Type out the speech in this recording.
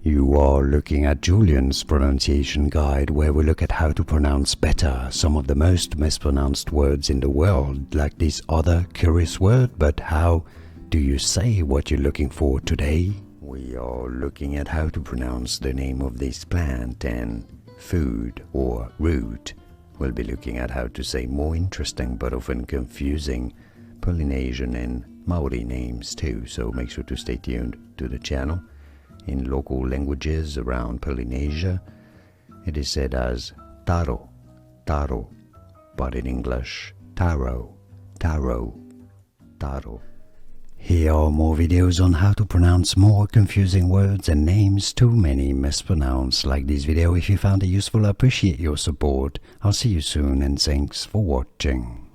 You are looking at Julian's pronunciation guide, where we look at how to pronounce better some of the most mispronounced words in the world, like this other curious word. But how do you say what you're looking for today? We are looking at how to pronounce the name of this plant, and food or root. We'll be looking at how to say more interesting but often confusing Polynesian and Maori names too, so make sure to stay tuned to the channel. In local languages around Polynesia, it is said as Taro, Taro, but in English, Taro, Taro, Taro. Here are more videos on how to pronounce more confusing words and names too many mispronounced. Like this video if you found it useful. I appreciate your support. I'll see you soon and thanks for watching.